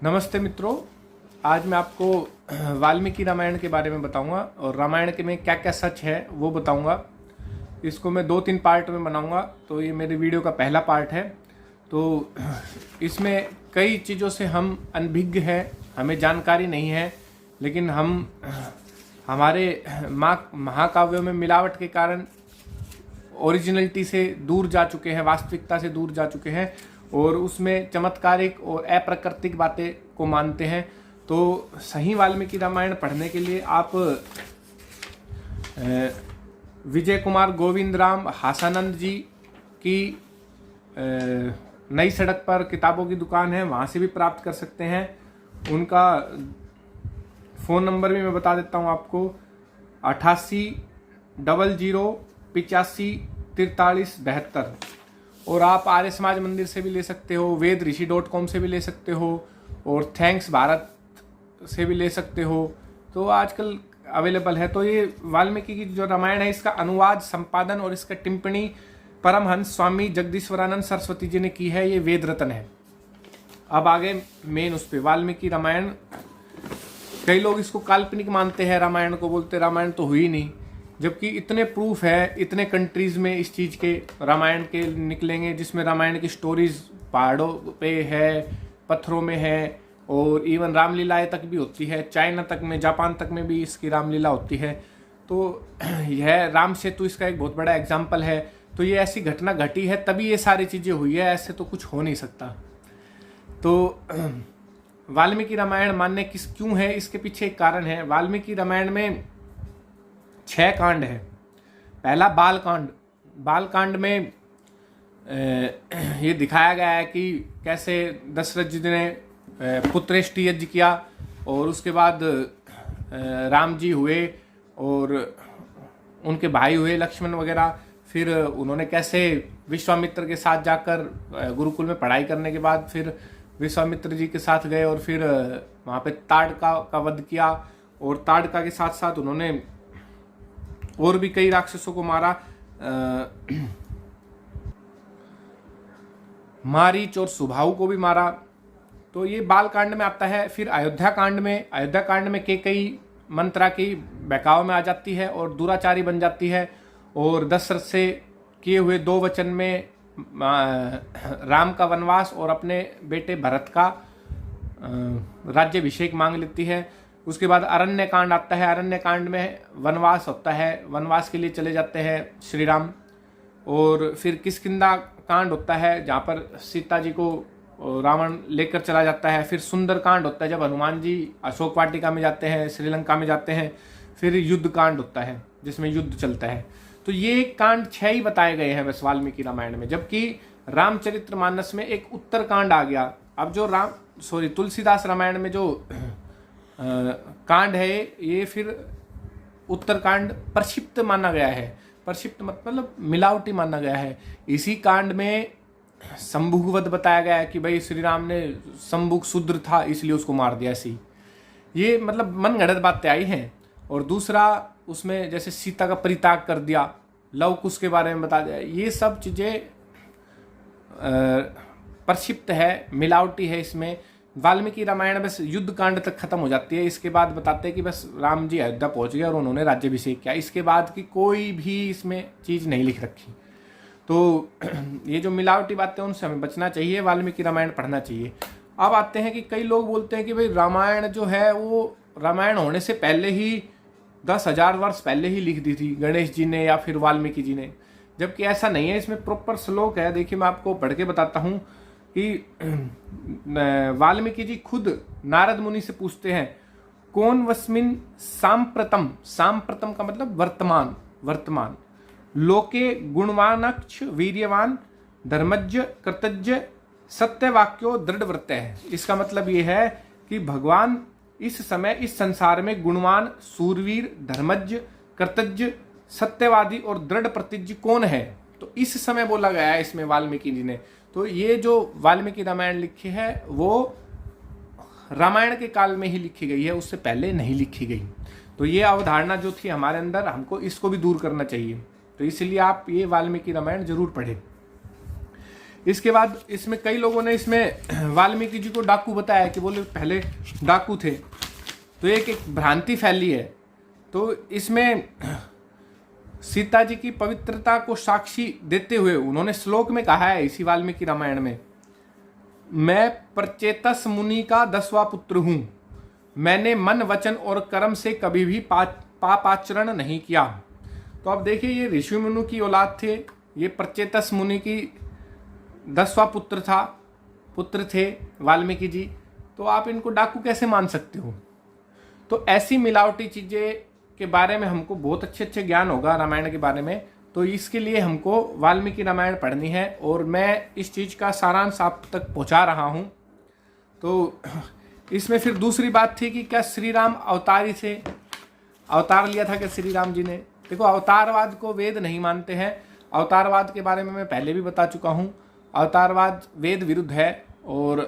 नमस्ते मित्रों। आज मैं आपको वाल्मीकि रामायण के बारे में बताऊंगा और रामायण के में क्या क्या सच है वो बताऊंगा। इसको मैं 2-3 पार्ट में बनाऊंगा, तो ये मेरे वीडियो का पहला पार्ट है। तो इसमें कई चीज़ों से हम अनभिज्ञ हैं, हमें जानकारी नहीं है, लेकिन हम हमारे महाकाव्यों में मिलावट के कारण ओरिजिनलिटी से दूर जा चुके हैं, वास्तविकता से दूर जा चुके हैं और उसमें चमत्कारिक और अप्राकृतिक बातें को मानते हैं। तो सही वाल्मीकि रामायण पढ़ने के लिए आप विजय कुमार गोविंद राम हासानंद जी की नई सड़क पर किताबों की दुकान है, वहाँ से भी प्राप्त कर सकते हैं। उनका फ़ोन नंबर भी मैं बता देता हूँ आपको, 880085434372। और आप आर्य समाज मंदिर से भी ले सकते हो, vedrishi.com से भी ले सकते हो और थैंक्स भारत से भी ले सकते हो। तो आजकल अवेलेबल है। तो ये वाल्मीकि की जो रामायण है, इसका अनुवाद, संपादन और इसका टिप्पणी परमहंस स्वामी जगदीश्वरानंद सरस्वती जी ने की है। ये वेद रत्न है। अब आगे मेन उस पर वाल्मीकि रामायण। कई लोग इसको काल्पनिक मानते हैं, रामायण को बोलते रामायण तो हुई नहीं, जबकि इतने प्रूफ है, इतने कंट्रीज में इस चीज़ के रामायण के निकलेंगे, जिसमें रामायण की स्टोरीज पहाड़ों पे है, पत्थरों में है और इवन रामलीलाएं तक भी होती है। चाइना तक में, जापान तक में भी इसकी रामलीला होती है। तो यह राम सेतु इसका एक बहुत बड़ा एग्जाम्पल है। तो ये ऐसी घटना घटी है तभी ये सारी चीज़ें हुई है, ऐसे तो कुछ हो नहीं सकता। तो वाल्मीकि रामायण मानने क्यों है, इसके पीछे एक कारण है। वाल्मीकि रामायण में 6 कांड है। पहला बालकांड। बालकांड में ये दिखाया गया है कि कैसे दशरथ जी ने पुत्रेष्टि यज्ञ किया और उसके बाद राम जी हुए और उनके भाई हुए लक्ष्मण वगैरह। फिर उन्होंने कैसे विश्वामित्र के साथ जाकर गुरुकुल में पढ़ाई करने के बाद फिर विश्वामित्र जी के साथ गए और फिर वहाँ पे ताड़का का वध किया और ताड़का के साथ साथ उन्होंने और भी कई राक्षसों को मारा, मारीच और सुबाहु को भी मारा। तो ये बाल कांड में आता है। फिर अयोध्या कांड में कैकेयी मंत्रा की बहकाव में आ जाती है और दुराचारी बन जाती है और दशरथ से किए हुए 2 वचन में राम का वनवास और अपने बेटे भरत का राज्याभिषेक मांग लेती है। उसके बाद अरण्य कांड आता है। अरण्य कांड में वनवास होता है, वनवास के लिए चले जाते हैं श्री राम। और फिर किष्किंधा कांड होता है जहाँ पर सीता जी को रावण लेकर चला जाता है। फिर सुंदर कांड होता है जब हनुमान जी अशोक वाटिका में जाते हैं, श्रीलंका में जाते हैं। फिर युद्ध कांड होता है जिसमें युद्ध चलता है। तो ये कांड 6 ही बताए गए हैं बस वाल्मीकि रामायण में, जबकि रामचरितमानस में एक उत्तर कांड आ गया। अब जो तुलसीदास रामायण में जो कांड है, ये फिर उत्तरकांड प्रक्षिप्त माना गया है। प्रक्षिप्त मतलब मिलावटी माना गया है। इसी कांड में शंभुवध बताया गया है कि भाई श्री राम ने शंभुक शूद्र था इसलिए उसको मार दिया। ऐसी ये मतलब मन गढ़ंत बातें आई हैं। और दूसरा उसमें जैसे सीता का परित्याग कर दिया, लव कुश के बारे में बता दिया। ये सब चीज़ें प्रक्षिप्त है, मिलावटी है। इसमें वाल्मीकि रामायण बस युद्ध कांड तक खत्म हो जाती है। इसके बाद बताते हैं कि बस राम जी अयोध्या पहुंच गए और उन्होंने राज्याभिषेक किया। इसके बाद की कोई भी इसमें चीज़ नहीं लिख रखी। तो ये जो मिलावटी बातें उनसे हमें बचना चाहिए, वाल्मीकि रामायण पढ़ना चाहिए। अब आते हैं कि कई लोग बोलते हैं कि भाई रामायण जो है वो रामायण होने से पहले ही 10,000 वर्ष पहले ही लिख दी थी गणेश जी ने या फिर वाल्मीकि जी ने, जबकि ऐसा नहीं है। इसमें प्रॉपर श्लोक है। देखिए मैं आपको पढ़ के बताता हूँ कि वाल्मीकि जी खुद नारद मुनि से पूछते हैं, कौन वस्मिन सांप्रतम। सांप्रतम का मतलब वर्तमान, वर्तमान। लोके गुणवानक्ष वीर्यवान धर्मज्ञ कृतज्ञ सत्यवाक्यो दृढ़व्रत है। इसका मतलब ये है कि भगवान इस समय इस संसार में गुणवान, सूरवीर, धर्मज्ञ, कृतज्ञ, सत्यवादी और दृढ़ प्रतिज्ञ कौन है। तो इस समय बोला गया है इसमें वाल्मीकि जी ने। तो ये जो वाल्मीकि रामायण लिखी है वो रामायण के काल में ही लिखी गई है, उससे पहले नहीं लिखी गई। तो ये अवधारणा जो थी हमारे अंदर, हमको इसको भी दूर करना चाहिए। तो इसलिए आप ये वाल्मीकि रामायण जरूर पढ़ें। इसके बाद इसमें कई लोगों ने इसमें वाल्मीकि जी को डाकू बताया कि बोले पहले डाकू थे, तो एक भ्रांति फैली है। तो इसमें सीता जी की पवित्रता को साक्षी देते हुए उन्होंने श्लोक में कहा है इसी वाल्मीकि रामायण में, मैं प्रचेतस मुनि का 10वां पुत्र हूं, मैंने मन वचन और कर्म से कभी भी पापाचरण नहीं किया। तो अब देखिए ये ऋषि मुनि की औलाद थे, ये प्रचेतस मुनि की 10वां पुत्र थे वाल्मीकि जी, तो आप इनको डाकू कैसे मान सकते हो? तो ऐसी मिलावटी चीजें के बारे में हमको बहुत अच्छे ज्ञान होगा रामायण के बारे में, तो इसके लिए हमको वाल्मीकि रामायण पढ़नी है और मैं इस चीज का सारांश आप तक पहुंचा रहा हूं। तो इसमें फिर दूसरी बात थी कि क्या श्री राम अवतारी थे, अवतार लिया था क्या श्री राम जी ने? देखो अवतारवाद को वेद नहीं मानते हैं, अवतारवाद के बारे में मैं पहले भी बता चुका हूं, अवतारवाद वेद विरुद्ध है। और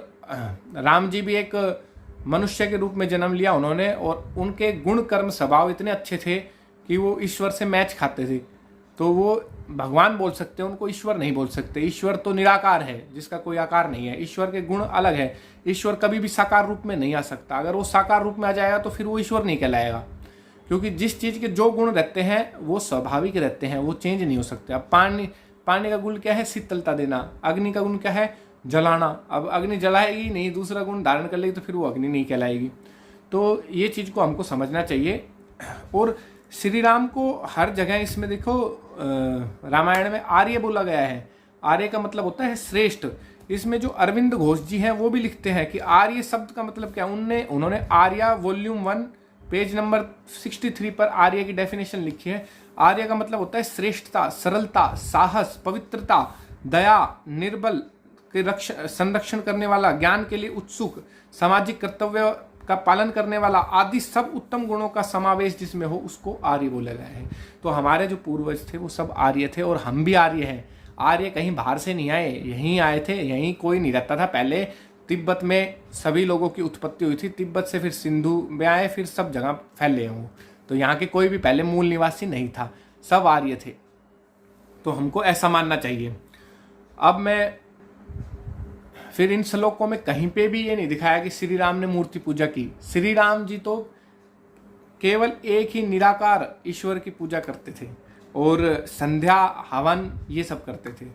राम जी भी एक मनुष्य के रूप में जन्म लिया उन्होंने, और उनके गुण कर्म स्वभाव इतने अच्छे थे कि वो ईश्वर से मैच खाते थे, तो वो भगवान बोल सकते हैं, उनको ईश्वर नहीं बोल सकते। ईश्वर तो निराकार है जिसका कोई आकार नहीं है, ईश्वर के गुण अलग है। ईश्वर कभी भी साकार रूप में नहीं आ सकता, अगर वो साकार रूप में आ जाएगा तो फिर वो ईश्वर नहीं कहलाएगा, क्योंकि जिस चीज के जो गुण रहते हैं वो स्वाभाविक रहते हैं, वो चेंज नहीं हो सकते। अब पानी का गुण क्या है? शीतलता देना। अग्नि का गुण क्या है? जलाना। अब अग्नि जलाएगी नहीं, दूसरा गुण धारण कर लेगी तो फिर वो अग्नि नहीं कहलाएगी। तो ये चीज को हमको समझना चाहिए। और श्री राम को हर जगह इसमें देखो रामायण में आर्य बोला गया है। आर्य का मतलब होता है श्रेष्ठ। इसमें जो अरविंद घोष जी हैं वो भी लिखते हैं कि आर्य शब्द का मतलब क्या, उन्होंने आर्या वॉल्यूम 1 पेज नंबर 63 पर आर्य की डेफिनेशन लिखी है। आर्य का मतलब होता है श्रेष्ठता, सरलता, साहस, पवित्रता, दया, निर्बल के संरक्षण करने वाला, ज्ञान के लिए उत्सुक, सामाजिक कर्तव्य का पालन करने वाला आदि सब उत्तम गुणों का समावेश जिसमें हो उसको आर्य बोला गया है। तो हमारे जो पूर्वज थे वो सब आर्य थे और हम भी आर्य हैं। आर्य कहीं बाहर से नहीं आए, यहीं आए थे, यहीं कोई नहीं रहता था। पहले तिब्बत में सभी लोगों की उत्पत्ति हुई थी, तिब्बत से फिर सिंधु में आए, फिर सब जगह फैले हों। तो यहाँ के कोई भी पहले मूल निवासी नहीं था, सब आर्य थे। तो हमको ऐसा मानना चाहिए। अब मैं फिर इन श्लोकों में कहीं पे भी ये नहीं दिखाया कि श्री राम ने मूर्ति पूजा की। श्री राम जी तो केवल एक ही निराकार ईश्वर की पूजा करते थे और संध्या हवन ये सब करते थे।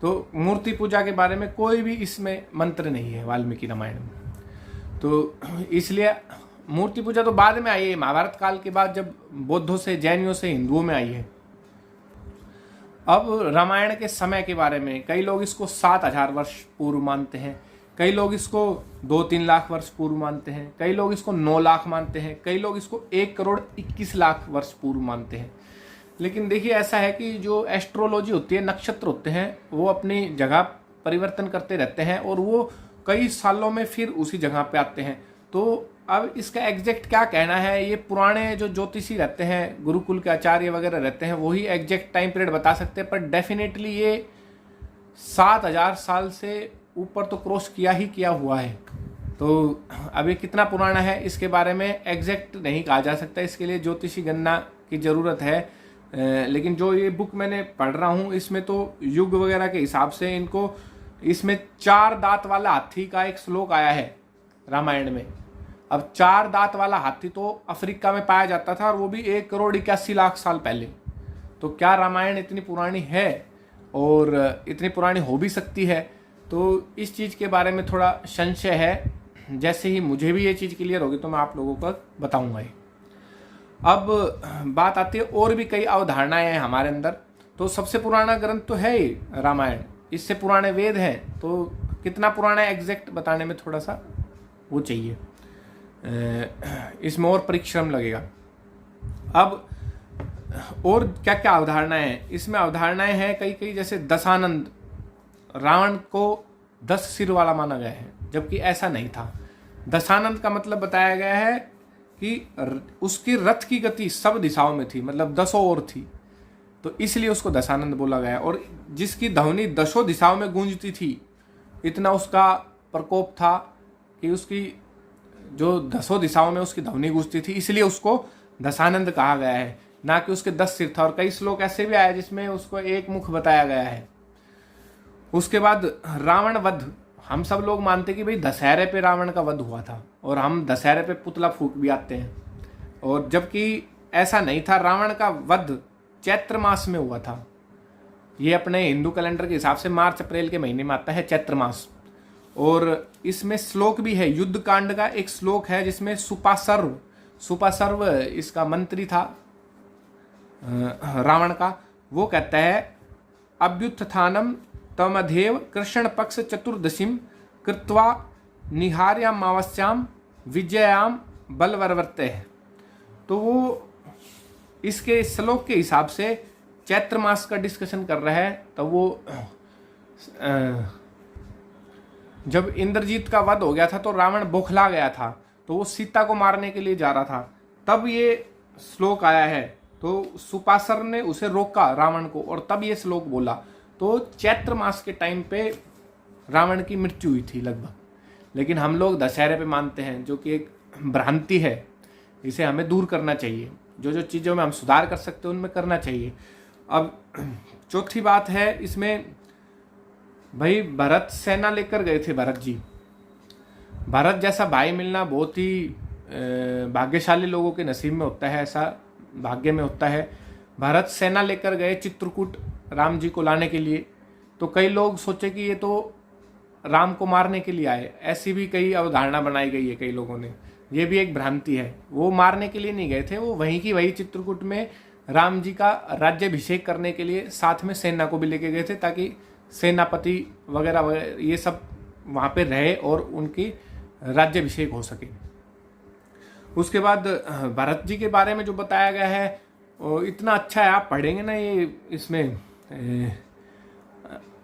तो मूर्ति पूजा के बारे में कोई भी इसमें मंत्र नहीं है वाल्मीकि रामायण में। तो इसलिए मूर्ति पूजा तो बाद में आई है, महाभारत काल के बाद, जब बौद्धों से, जैनियों से, हिंदुओं में आई है। अब रामायण के समय के बारे में कई लोग इसको 7000 वर्ष पूर्व मानते हैं, कई लोग इसको 2-3 लाख वर्ष पूर्व मानते हैं, कई लोग इसको 9 लाख मानते हैं, कई लोग इसको 1,21,00,000 वर्ष पूर्व मानते हैं। लेकिन देखिए ऐसा है कि जो एस्ट्रोलॉजी होती है, नक्षत्र होते हैं, वो अपनी जगह परिवर्तन करते रहते हैं और वो कई सालों में फिर उसी जगह पे आते हैं। तो अब इसका एग्जैक्ट क्या कहना है, ये पुराने जो ज्योतिषी रहते हैं, गुरुकुल के आचार्य वगैरह रहते हैं, वही एग्जैक्ट टाइम पीरियड बता सकते हैं। पर डेफिनेटली ये 7000 साल से ऊपर तो क्रॉस किया हुआ है। तो अब ये कितना पुराना है इसके बारे में एग्जैक्ट नहीं कहा जा सकता, इसके लिए ज्योतिषी गणना की ज़रूरत है। लेकिन जो ये बुक मैंने पढ़ रहा हूँ इसमें तो युग वगैरह के हिसाब से इनको, इसमें 4 दांत वाला हाथी का एक श्लोक आया है रामायण में। अब 4 दांत वाला हाथी तो अफ्रीका में पाया जाता था और वो भी 1,81,00,000 साल पहले। तो क्या रामायण इतनी पुरानी है और इतनी पुरानी हो भी सकती है? तो इस चीज़ के बारे में थोड़ा संशय है। जैसे ही मुझे भी ये चीज़ क्लियर होगी तो मैं आप लोगों को बताऊंगा। अब बात आती है और भी कई अवधारणाएं हैं हमारे अंदर। तो सबसे पुराना ग्रंथ तो है ही रामायण, इससे पुराने वेद हैं। तो कितना पुराना है एग्जैक्ट बताने में थोड़ा सा वो चाहिए, इसमें और परिश्रम लगेगा। अब और क्या क्या अवधारणाएं हैं इसमें? अवधारणाएं हैं कई जैसे दशानंद, रावण को 10 सिर वाला माना गया है, जबकि ऐसा नहीं था। दशानंद का मतलब बताया गया है कि उसकी रथ की गति सब दिशाओं में थी, मतलब 10 ओर थी, तो इसलिए उसको दशानंद बोला गया। और जिसकी ध्वनि 10 दिशाओं में गूंजती थी, इतना उसका प्रकोप था कि उसकी जो 10 दिशाओं में उसकी ध्वनि गूंजती थी, इसलिए उसको दशानंद कहा गया है, ना कि उसके 10 सिर था। और कई श्लोक ऐसे भी आए जिसमें उसको एक मुख बताया गया है। उसके बाद रावण वध, हम सब लोग मानते कि भाई दशहरे पे रावण का वध हुआ था और हम दशहरे पे पुतला फूंक भी आते हैं, और जबकि ऐसा नहीं था। रावण का वध चैत्र मास में हुआ था। ये अपने हिंदू कैलेंडर के हिसाब से मार्च अप्रैल के महीने में आता है चैत्र मास। और इसमें श्लोक भी है, युद्ध कांड का एक श्लोक है जिसमें सुपासर्व इसका मंत्री था रावण का, वो कहता है अभ्युत्थानम तमधेव कृष्ण पक्ष चतुर्दशीम कृत्वा निहार्यामावस्याम विजयाम बलवर्वर्ते है। तो वो इसके श्लोक के हिसाब से चैत्र मास का डिस्कशन कर रहा है। तो वो जब इंद्रजीत का वध हो गया था तो रावण बौखला गया था, तो वो सीता को मारने के लिए जा रहा था, तब ये श्लोक आया है। तो सुपासर ने उसे रोका रावण को, और तब ये श्लोक बोला। तो चैत्र मास के टाइम पे रावण की मृत्यु हुई थी लगभग। लेकिन हम लोग दशहरे पे मानते हैं, जो कि एक भ्रांति है। इसे हमें दूर करना चाहिए, जो जो चीज़ों में हम सुधार कर सकते हैं उनमें करना चाहिए। अब चौथी बात है इसमें, भाई भरत सेना लेकर गए थे भरत जी। भरत जैसा भाई मिलना बहुत ही भाग्यशाली लोगों के नसीब में होता है, ऐसा भाग्य में होता है। भरत सेना लेकर गए चित्रकूट राम जी को लाने के लिए। तो कई लोग सोचे कि ये तो राम को मारने के लिए आए, ऐसी भी कई अवधारणा बनाई गई है कई लोगों ने। ये भी एक भ्रांति है। वो मारने के लिए नहीं गए थे, वो वहीं की वही चित्रकूट में राम जी का राज्याभिषेक करने के लिए साथ में सेना को भी लेके गए थे, ताकि सेनापति वगैरह ये सब वहाँ पे रहे और उनकी राज्याभिषेक हो सके। उसके बाद भरत जी के बारे में जो बताया गया है इतना अच्छा है, आप पढ़ेंगे ना ये इसमें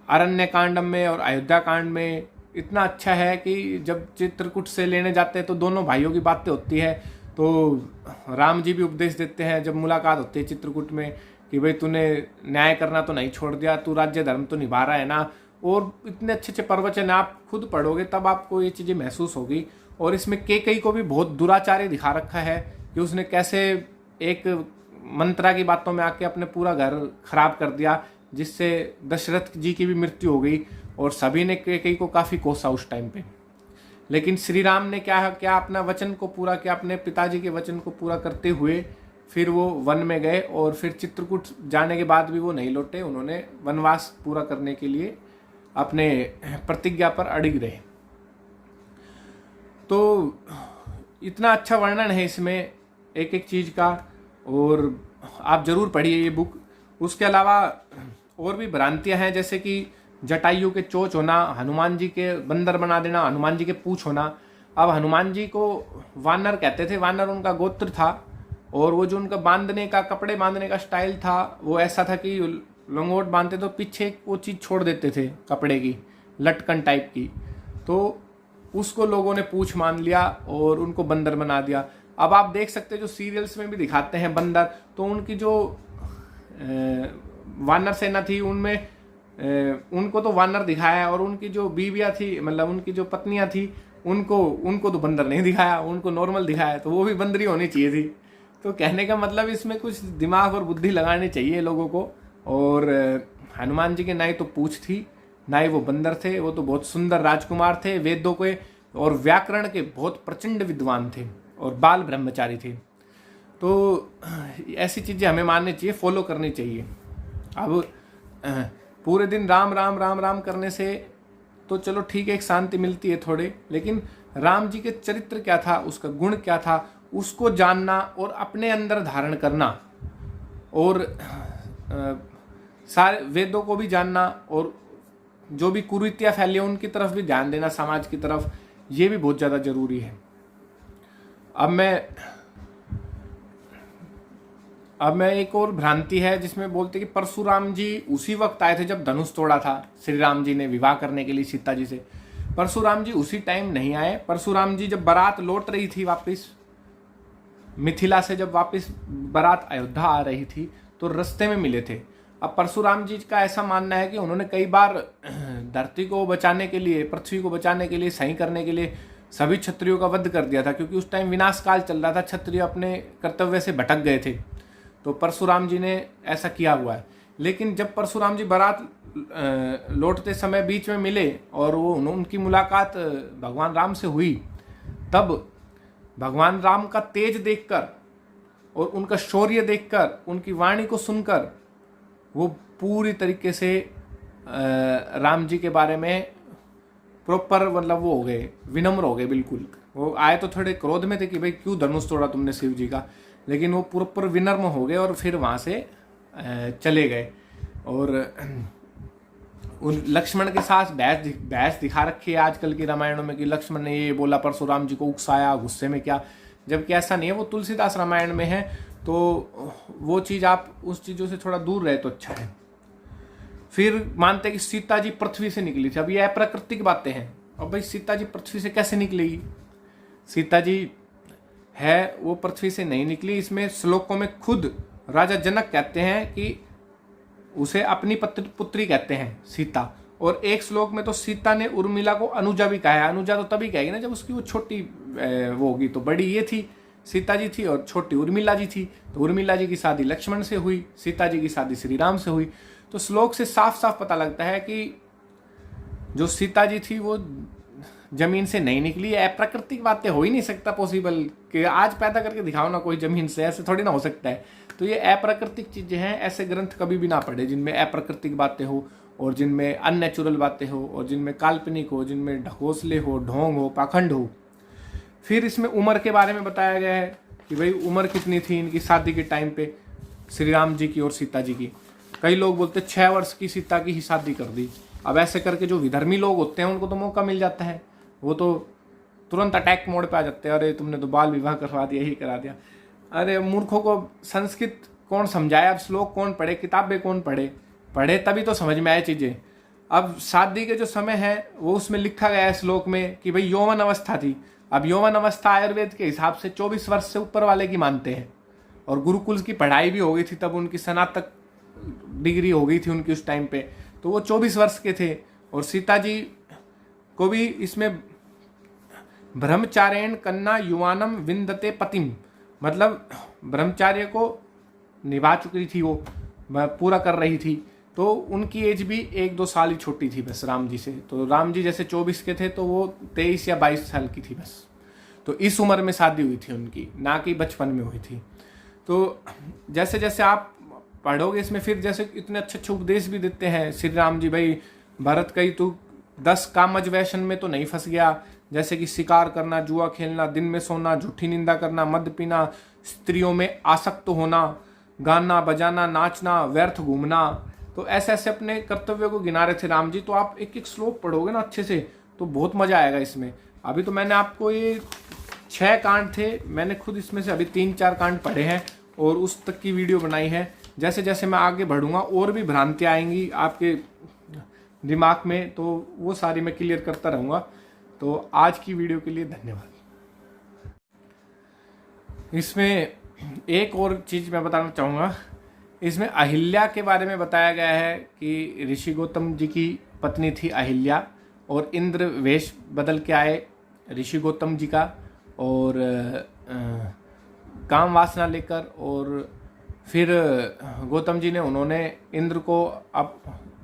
अरण्य कांडम में और अयोध्या कांड में, इतना अच्छा है कि जब चित्रकूट से लेने जाते हैं तो दोनों भाइयों की बातें होती है। तो राम जी भी उपदेश देते हैं जब मुलाकात होती है चित्रकूट में कि भाई तूने न्याय करना तो नहीं छोड़ दिया, तू राज्य धर्म तो निभा रहा है ना। और इतने अच्छे अच्छे प्रवचन आप खुद पढ़ोगे तब आपको ये चीज़ें महसूस होगी। और इसमें केकई को भी बहुत दुराचारी दिखा रखा है कि उसने कैसे एक मंत्रा की बातों में आके अपने पूरा घर खराब कर दिया, जिससे दशरथ जी की भी मृत्यु हो गई और सभी ने केकई को काफ़ी कोसा उस टाइम पे। लेकिन श्री राम ने क्या अपना वचन को पूरा किया, अपने पिताजी के वचन को पूरा करते हुए फिर वो वन में गए, और फिर चित्रकूट जाने के बाद भी वो नहीं लौटे। उन्होंने वनवास पूरा करने के लिए अपने प्रतिज्ञा पर अड़िग रहे। तो इतना अच्छा वर्णन है इसमें एक एक चीज़ का, और आप जरूर पढ़िए ये बुक। उसके अलावा और भी भ्रांतियां हैं, जैसे कि जटायु के चोच होना, हनुमान जी के बंदर बना देना, हनुमान जी के पूंछ होना। अब हनुमान जी को वानर कहते थे, वानर उनका गोत्र था, और वो जो उनका बांधने का, कपड़े बांधने का स्टाइल था वो ऐसा था कि लंगोट बांधते तो पीछे वो चीज़ छोड़ देते थे कपड़े की, लटकन टाइप की। तो उसको लोगों ने पूंछ मान लिया और उनको बंदर बना दिया। अब आप देख सकते हैं जो सीरियल्स में भी दिखाते हैं बंदर, तो उनकी जो वानर सेना थी उनमें उनको तो वानर दिखाया है, और उनकी जो बीवियाँ थी, मतलब उनकी जो पत्नियाँ थी, उनको तो बंदर नहीं दिखाया, उनको नॉर्मल दिखाया। तो वो भी बंदरी होनी चाहिए थी। तो कहने का मतलब इसमें कुछ दिमाग और बुद्धि लगानी चाहिए लोगों को। और हनुमान जी के ना ही तो पूंछ थी, ना ही वो बंदर थे, वो तो बहुत सुंदर राजकुमार थे, वेदों के और व्याकरण के बहुत प्रचंड विद्वान थे और बाल ब्रह्मचारी थे। तो ऐसी चीज़ें हमें माननी चाहिए, फॉलो करनी चाहिए। अब पूरे दिन राम राम राम राम करने से तो चलो ठीक है, एक शांति मिलती है थोड़े, लेकिन राम जी के चरित्र क्या था, उसका गुण क्या था, उसको जानना और अपने अंदर धारण करना, और सारे वेदों को भी जानना, और जो भी कुरीतियाँ फैली हैं उनकी तरफ भी ध्यान देना, समाज की तरफ, ये भी बहुत ज़्यादा जरूरी है। अब मैं एक और भ्रांति है जिसमें बोलते कि परशुराम जी उसी वक्त आए थे जब धनुष तोड़ा था श्री राम जी ने विवाह करने के लिए सीता जी से। परशुराम जी उसी टाइम नहीं आए। परशुराम जी जब बारात लौट रही थी वापस मिथिला से, जब वापस बारात अयोध्या आ रही थी, तो रास्ते में मिले थे। अब परशुराम जी का ऐसा मानना है कि उन्होंने कई बार धरती को बचाने के लिए, पृथ्वी को बचाने के लिए, सही करने के लिए सभी क्षत्रियों का वध कर दिया था, क्योंकि उस टाइम विनाश काल चल रहा था, क्षत्रिय अपने कर्तव्य से भटक गए थे। तो परशुराम जी ने ऐसा किया हुआ है। लेकिन जब परशुराम जी बारात लौटते समय बीच में मिले और वो उनकी मुलाकात भगवान राम से हुई, तब भगवान राम का तेज देखकर और उनका शौर्य देखकर, उनकी वाणी को सुनकर वो पूरी तरीके से राम जी के बारे में प्रॉपर मतलब वो हो गए, विनम्र हो गए बिल्कुल। वो आए तो थोड़े क्रोध में थे कि भाई क्यों धनुष तोड़ा तुमने शिव जी का, लेकिन वो प्रॉपर विनम्र हो गए और फिर वहाँ से चले गए। और उन लक्ष्मण के साथ बहस दिखा रखी है आजकल की रामायणों में कि लक्ष्मण ने ये बोला, परशुराम जी को उकसाया गुस्से में क्या, जबकि ऐसा नहीं है। वो तुलसीदास रामायण में है, तो वो चीज़ आप उस चीज़ों से थोड़ा दूर रहे तो अच्छा है। फिर मानते कि सीता जी पृथ्वी से निकली थी। अब ये अप्राकृतिक बातें हैं। अब भाई सीता जी पृथ्वी से कैसे निकलेगी? सीता जी है वो पृथ्वी से नहीं निकली। इसमें श्लोकों में खुद राजा जनक कहते हैं कि उसे अपनी पुत्री कहते हैं सीता, और एक श्लोक में तो सीता ने उर्मिला को अनुजा भी कहा है। अनुजा तो तभी कहेगी ना जब उसकी वो छोटी वो होगी, तो बड़ी ये थी सीता जी थी और छोटी उर्मिला जी थी। तो उर्मिला जी की शादी लक्ष्मण से हुई, सीता जी की शादी श्री राम से हुई। तो श्लोक से साफ साफ पता लगता है कि जो सीता जी थी वो जमीन से नहीं निकली। अप्राकृतिक बातें हो ही नहीं सकता पॉसिबल कि आज पैदा करके दिखाओ ना कोई जमीन से, ऐसे थोड़ी ना हो सकता है। तो ये अप्राकृतिक चीजें हैं। ऐसे ग्रंथ कभी भी ना पढ़े जिनमें अप्राकृतिक बातें हो और जिनमें अननेचुरल बातें हो और जिनमें काल्पनिक हो, जिनमें ढकोसले हो, ढोंग हो, पाखंड हो। फिर इसमें उम्र के बारे में बताया गया है कि भाई उम्र कितनी थी इनकी शादी के टाइम पे, श्री राम जी की और सीता जी की। कई लोग बोलते 6 वर्ष की सीता की ही शादी कर दी। अब ऐसे करके जो विधर्मी लोग होते हैं उनको तो मौका मिल जाता है, वो तो तुरंत अटैक मोड पे आ जाते हैं, अरे तुमने तो बाल विवाह करवा दिया, यही करा दिया। अरे मूर्खों को संस्कृत कौन समझाए? अब श्लोक कौन पढ़े, किताबें कौन पढ़े? पढ़े तभी तो समझ में आए चीज़ें। अब शादी के जो समय है वो उसमें लिखा गया है श्लोक में कि भाई यौवन अवस्था थी। अब यौवन अवस्था आयुर्वेद के हिसाब से 24 वर्ष से ऊपर वाले की मानते हैं, और गुरुकुल की पढ़ाई भी हो गई थी, तब उनकी स्नातक डिग्री हो गई थी उनकी उस टाइम पे, तो वो 24 वर्ष के थे। और सीता जी को भी इसमें ब्रह्मचारेण कन्ना युवानम विंदते पतिम, मतलब ब्रह्मचार्य को निभा चुकी थी, वो पूरा कर रही थी। तो उनकी एज भी 1-2 साल ही छोटी थी बस राम जी से। तो राम जी जैसे 24 के थे तो वो 23 या 22 साल की थी बस। तो इस उम्र में शादी हुई थी उनकी, ना कि बचपन में हुई थी। तो जैसे जैसे आप पढ़ोगे इसमें, फिर जैसे इतने अच्छे अच्छे उपदेश भी देते हैं श्री राम जी, भाई भरत कही तू 10 कामज व्यसन में तो नहीं फंस गया, जैसे कि शिकार करना, जुआ खेलना, दिन में सोना, झूठी निंदा करना, मद पीना, स्त्रियों में आसक्त होना, गाना बजाना, नाचना, व्यर्थ घूमना। तो ऐसे ऐसे अपने कर्तव्यों को गिना रहे थे राम जी। तो आप एक एक श्लोक पढ़ोगे ना अच्छे से तो बहुत मजा आएगा इसमें। अभी तो मैंने आपको ये 6 कांड थे, मैंने खुद इसमें से अभी 3-4 कांड पढ़े हैं और उस तक की वीडियो बनाई है। जैसे जैसे मैं आगे बढ़ूंगा और भी भ्रांतियां आएंगी आपके दिमाग में, तो वो सारी मैं क्लियर करता रहूंगा। तो आज की वीडियो के लिए धन्यवाद। इसमें एक और चीज मैं बताना चाहूँगा, इसमें अहिल्या के बारे में बताया गया है कि ऋषि गौतम जी की पत्नी थी अहिल्या, और इंद्र वेश बदल के आए ऋषि गौतम जी का, और काम वासना लेकर, और फिर गौतम जी ने उन्होंने इंद्र को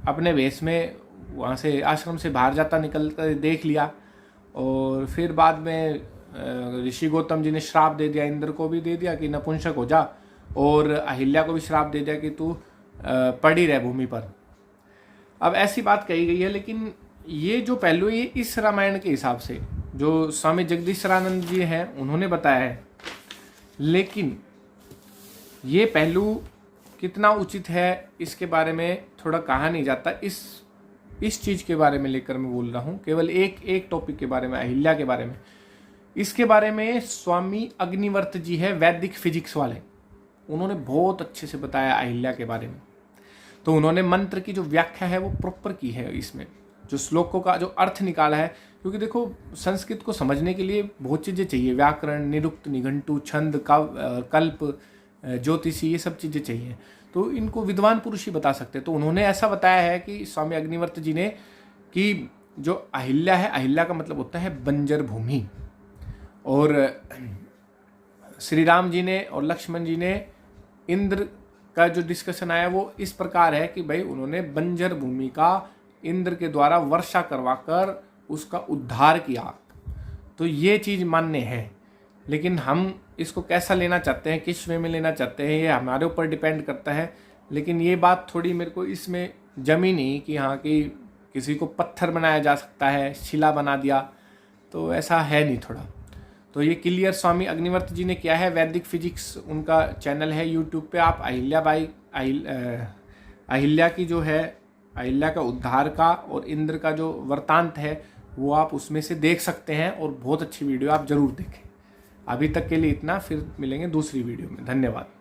अपने वेश में वहाँ से आश्रम से बाहर जाता निकल कर देख लिया। और फिर बाद में ऋषि गौतम जी ने श्राप दे दिया, इंद्र को भी दे दिया कि नपुंसक हो जा, और अहिल्या को भी श्राप दे दिया कि तू पड़ी रह भूमि पर। अब ऐसी बात कही गई है, लेकिन ये जो पहलू है ये इस रामायण के हिसाब से जो स्वामी जगदीश्वरानंद जी हैं उन्होंने बताया है, लेकिन ये पहलू कितना उचित है इसके बारे में थोड़ा कहा नहीं जाता। इस चीज़ के बारे में लेकर मैं बोल रहा हूँ, केवल एक टॉपिक के बारे में, अहिल्या के बारे में। इसके बारे में स्वामी अग्निवर्त जी है, वैदिक फिजिक्स वाले, उन्होंने बहुत अच्छे से बताया अहिल्या के बारे में। तो उन्होंने मंत्र की जो व्याख्या है वो प्रॉपर की है, इसमें जो श्लोकों का जो अर्थ निकाला है। क्योंकि देखो संस्कृत को समझने के लिए बहुत चीज़ें चाहिए, व्याकरण, निरुक्त, निघंटु, छंद, कल्प, ज्योतिषी, ये सब चीज़ें चाहिए। तो इनको विद्वान पुरुष ही बता सकते हैं। तो उन्होंने ऐसा बताया है कि स्वामी अग्निवर्त जी ने कि जो अहिल्या है, अहिल्या का मतलब होता है बंजर भूमि, और श्री राम जी ने और लक्ष्मण जी ने इंद्र का जो डिस्कशन आया वो इस प्रकार है कि भाई उन्होंने बंजर भूमि का इंद्र के द्वारा वर्षा करवाकर उसका उद्धार किया, तो ये चीज़ मान्य है। लेकिन हम इसको कैसा लेना चाहते हैं, किस वे में लेना चाहते हैं, ये हमारे ऊपर डिपेंड करता है। लेकिन ये बात थोड़ी मेरे को इसमें जमी नहीं कि हाँ कि किसी को पत्थर बनाया जा सकता है, शिला बना दिया, तो ऐसा है नहीं थोड़ा। तो ये क्लियर स्वामी अग्निवर्त जी ने किया है। वैदिक फिजिक्स उनका चैनल है यूट्यूब पे, आप अहिल्या की जो है, अहिल्या का उद्धार का और इंद्र का जो वृतांत है वो आप उसमें से देख सकते हैं, और बहुत अच्छी वीडियो आप जरूर देखें। अभी तक के लिए इतना, फिर मिलेंगे दूसरी वीडियो में। धन्यवाद।